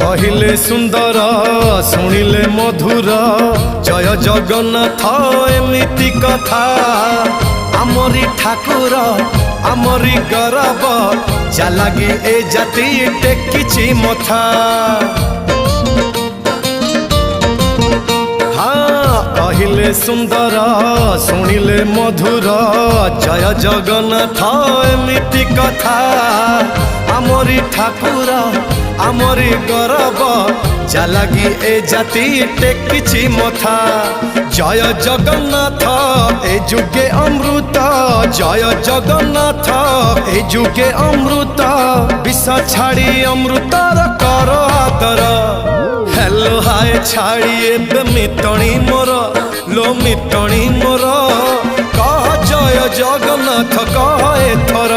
कहिले सुंदर शुणिले मधुर जय जगन्नाथ एमिति कथा आमरी ठाकुर आमरी गौरव जालागी ए जाति टेकिछि मथा। हाँ कहिले सुंदर शुणिले मधुर जय जगन्नाथ एमिति कथा आमरी ठाकुर आमरी गौरव जालागी ए जाति टेकिछि मथा। जय जगन्नाथ ए जुगे अमृत जय जगन्नाथ ए जुगे अमृत विष छाड़ी अमृतर कर आदर। हेलो हाय छाड़ी एबे मितणी मोर लो मितणी मोर कह जय जगन्नाथ कह एथर।